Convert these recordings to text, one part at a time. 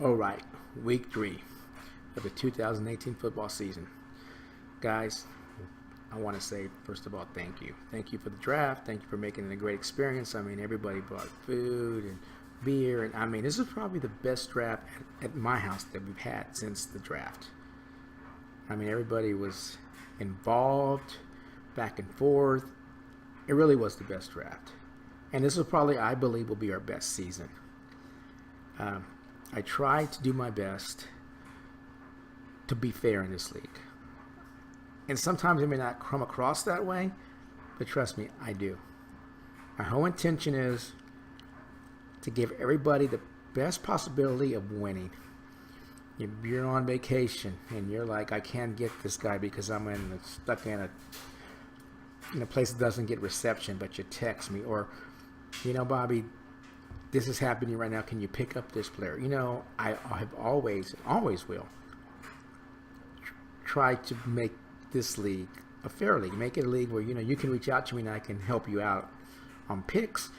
All right, week 3 of the 2018 football season. Guys, I want to say, first of all, thank you. Thank you for the draft. Thank you for making it a great experience. I mean, everybody brought food and beer. And I mean, this is probably the best draft at my house that we've had since the draft. I mean, everybody was involved, back and forth. It really was the best draft. And this is probably, I believe, will be our best season. I try to do my best to be fair in this league. And sometimes it may not come across that way, but trust me, I do. My whole intention is to give everybody the best possibility of winning. If you're on vacation and you're like, I can't get this guy because I'm stuck in a place that doesn't get reception, but you text me, or, Bobby, this is happening right now. Can you pick up this player? I have always will try to make this league a fair league. Make it a league where, you can reach out to me and I can help you out on picks.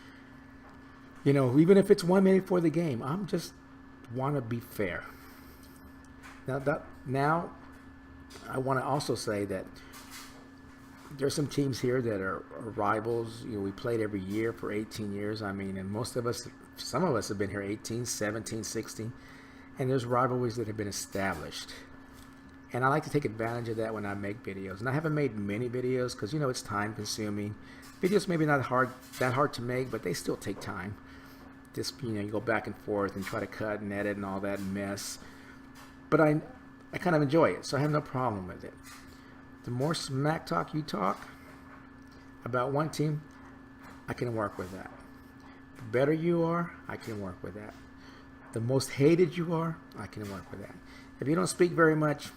Even if it's 1 minute for the game, I'm just want to be fair. Now, I want to also say that there's some teams here that are rivals. We played every year for 18 years. I mean, and some of us have been here 18, 17, 16. And there's rivalries that have been established. And I like to take advantage of that when I make videos. And I haven't made many videos because, it's time consuming. Videos maybe not that hard to make, but they still take time. Just, you go back and forth and try to cut and edit and all that mess. But I kind of enjoy it, so I have no problem with it. The more smack talk you talk about one team, I can work with that. The better you are, I can work with that. The most hated you are, I can work with that. If you don't speak very much,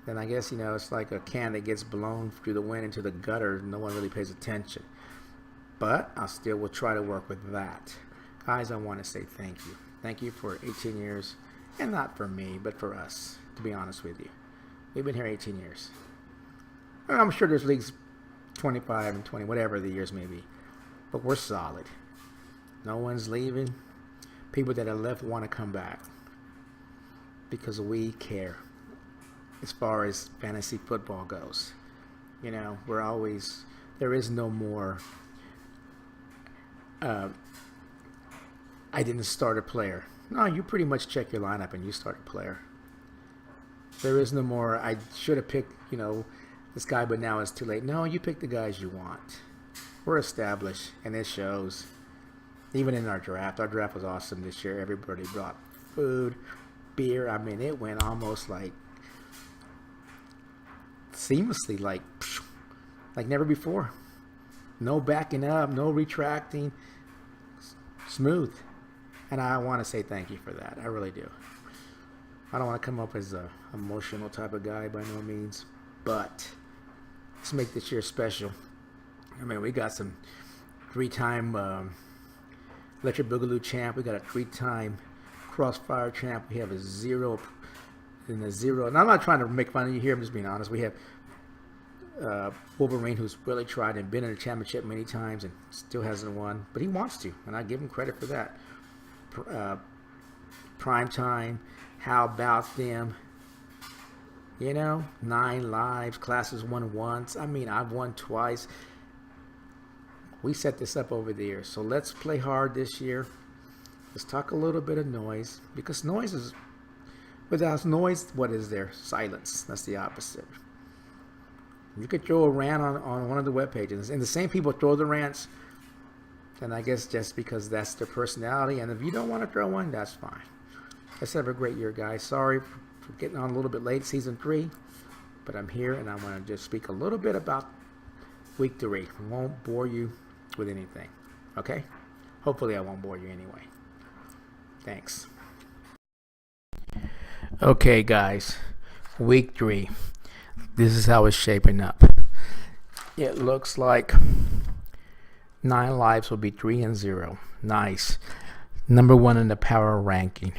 then I guess, it's like a can that gets blown through the wind into the gutter and no one really pays attention. But I still will try to work with that. Guys, I want to say thank you. Thank you for 18 years. And not for me, but for us, to be honest with you. We've been here 18 years. And I'm sure there's leagues 25 and 20, whatever the years may be. But we're solid. No one's leaving. People that have left want to come back. Because we care. As far as fantasy football goes. There is no more, I didn't start a player. No, you pretty much check your lineup and you start a player. There is no more, I should have picked, this guy, but now it's too late. No, you pick the guys you want. We're established, and it shows. Even in our draft. Our draft was awesome this year. Everybody brought food, beer. I mean, it went almost like seamlessly, like never before. No backing up, no retracting. Smooth. And I want to say thank you for that. I really do. I don't want to come up as an emotional type of guy by no means. But let's make this year special. I mean, we got some 3-time Electric Boogaloo champ. We got a 3-time Crossfire champ. We have a 0 and a 0. And I'm not trying to make fun of you here. I'm just being honest. We have Wolverine, who's really tried and been in a championship many times and still hasn't won. But he wants to. And I give him credit for that. Prime time, how about them? 9 lives, classes won once. I mean, I've won twice. We set this up over the years, so let's play hard this year. Let's talk a little bit of noise, because without noise, what is there? Silence. That's the opposite. You could throw a rant on one of the web pages, and the same people throw the rants. And I guess just because that's their personality. And if you don't want to throw one, that's fine. Let's have a great year, guys. Sorry for getting on a little bit late, season 3. But I'm here, and I want to just speak a little bit about week 3. I won't bore you with anything. Okay? Hopefully I won't bore you anyway. Thanks. Okay, guys. Week 3. This is how it's shaping up. It looks like 9 lives will be 3 and 0. Nice. Number 1 in the power ranking.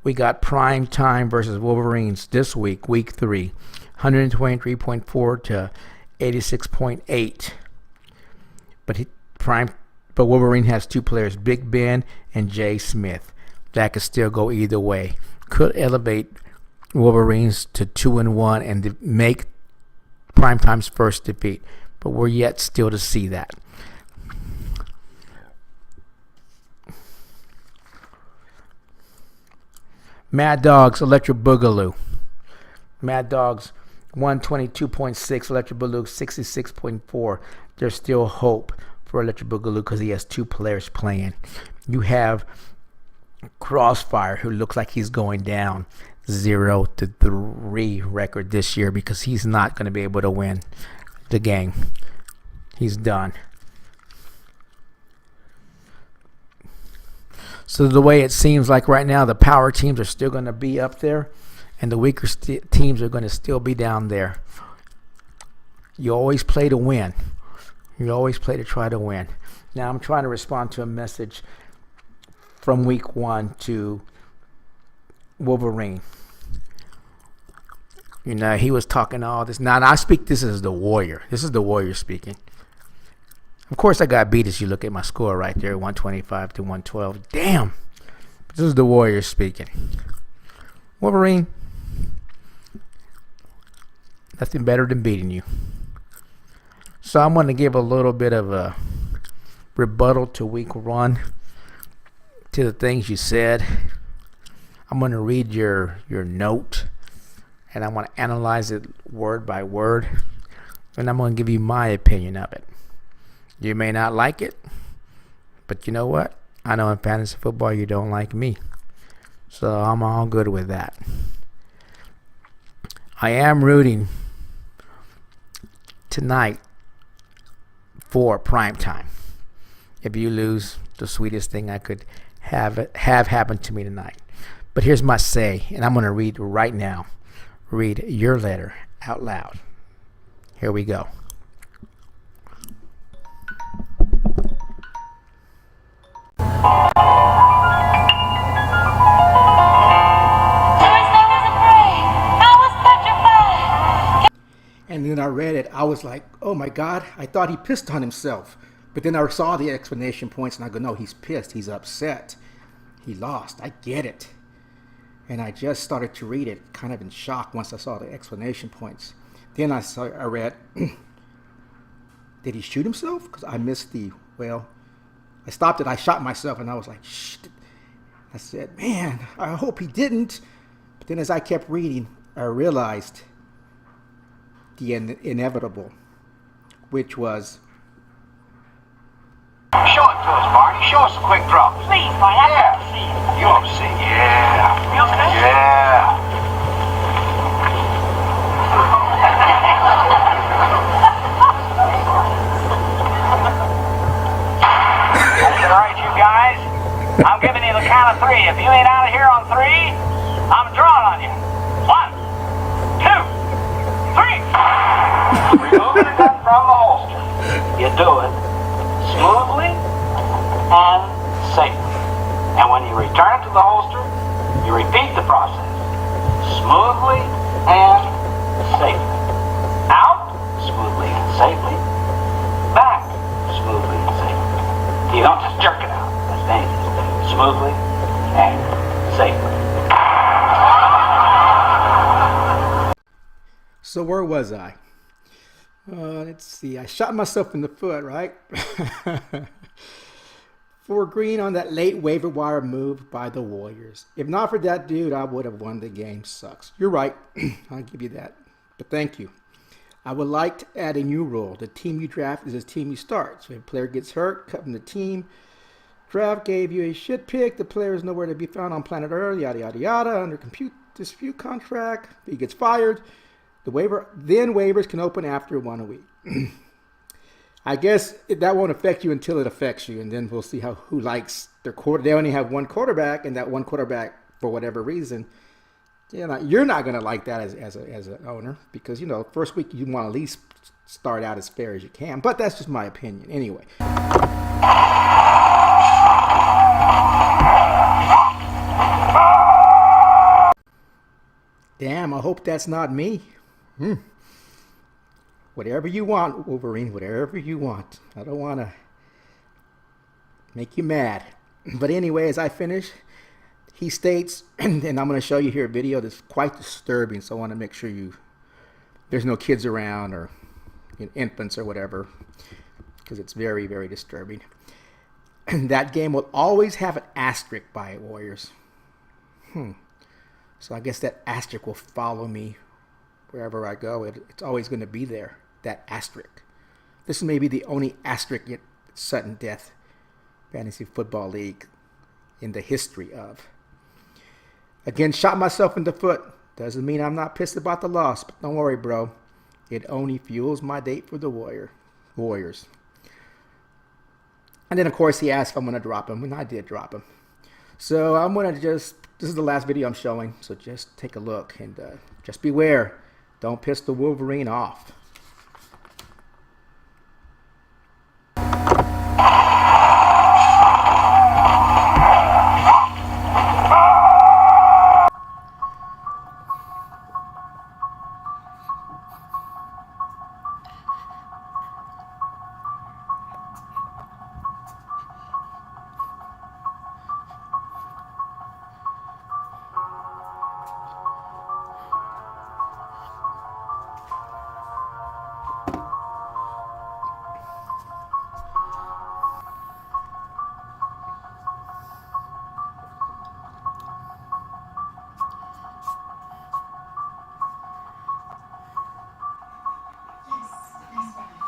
We got Prime Time versus Wolverines this week, week 3. 123.4 to 86.8. But Wolverine has 2 players, Big Ben and Jay Smith. that could still go either way. Could elevate Wolverines to 2-1 and make Primetime's first defeat. But we're yet still to see that. Mad Dogs, Electric Boogaloo. Mad Dogs 122.6, Electric Boogaloo 66.4. There's still hope for Electric Boogaloo because he has two players playing. You have Crossfire, who looks like he's going down 0-3 record this year because he's not going to be able to win the game. He's done. So the way it seems like right now, the power teams are still going to be up there, and the weaker teams are going to still be down there. You always play to win. You always play to try to win. Now I'm trying to respond to a message from week 1 to Wolverine. You know, he was talking all this. Now I speak this as the Warrior. This is the Warrior speaking. Of course, I got beat as you look at my score right there, 125-112. Damn. This is the Warriors speaking. Wolverine, nothing better than beating you. So I'm going to give a little bit of a rebuttal to week 1, to the things you said. I'm going to read your note, and I'm going to analyze it word by word, and I'm going to give you my opinion of it. You may not like it, but you know what? I know in fantasy football you don't like me. So I'm all good with that. I am rooting tonight for primetime. If you lose, the sweetest thing I could have happen to me tonight. But here's my say, and I'm going to read right now. Read your letter out loud. Here we go. And then I read it. I was like, oh my God, I thought he pissed on himself. But then I saw the explanation points and I go, no, he's pissed. He's upset. He lost. I get it. And I just started to read it kind of in shock once I saw the explanation points. Then I read, did he shoot himself? Because I missed I stopped it. I shot myself and I was like, shh. I said, man, I hope he didn't. But then as I kept reading, I realized the inevitable, which was... Show it to us, Barney. Show us a quick drop. Please, Barney. I'd like to see it. You want to see? Yeah. Real special? Yeah. All right, you guys. I'm giving you the count of 3. If you ain't out of here on 3, I'm drawing on you. 1, 2, 3. Removing the gun from the holster. You do it smoothly and safely. And when you return it to the holster, you repeat the process. Smoothly and safely. Out, smoothly and safely. Back, smoothly and safely. You don't just jerk it out. That's dangerous. Smoothly and safely. So where was I? Let's see. I shot myself in the foot, right? For green on that late waiver wire move by the Warriors. If not for that dude, I would have won the game. Sucks. You're right. I'll give you that. But thank you. I would like to add a new rule. The team you draft is the team you start. So if a player gets hurt, cut from the team. Draft gave you a shit pick. The player is nowhere to be found on planet Earth. Yada, yada, yada. Under dispute contract. If he gets fired. Waivers can open after 1 week. I guess that won't affect you until it affects you, and then we'll see who likes their quarter. They only have one quarterback, and that one quarterback, for whatever reason, you're not going to like that as an owner because first week you want to at least start out as fair as you can. But that's just my opinion, anyway. Damn, I hope that's not me. Whatever you want, Wolverine, whatever you want. I don't want to make you mad. But anyway, as I finish, He states, and I'm going to show you here a video that's quite disturbing, so I want to make sure there's no kids around or infants or whatever, because it's very, very disturbing. And that game will always have an asterisk by it, Warriors. So I guess that asterisk will follow me wherever I go. It's always going to be there, that asterisk. This may be the only asterisk in sudden death fantasy football league in the history of. Again, shot myself in the foot. Doesn't mean I'm not pissed about the loss, but don't worry, bro. It only fuels my date for the Warriors. And then, of course, he asked if I'm going to drop him, and I did drop him. So I'm going to this is the last video I'm showing, so just take a look and just beware. Don't piss the Wolverine off.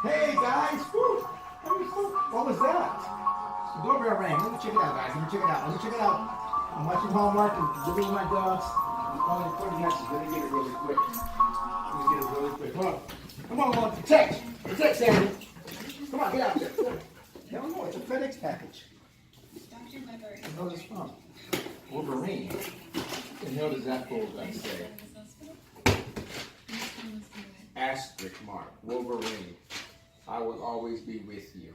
Hey guys, woo. What was that? The doorbell rang. Let me check it out, guys. Let me check it out. I'm watching Hallmark and living with my dogs. Only 40 minutes. Let me get it really quick. Hold on. Come on, text, Sandy. Come on, get out there. Hell no, it's a FedEx package. Dr. Weber. What is this from? Wolverine. What the hell does that folder say? Asterisk mark. Wolverine. I will always be with you.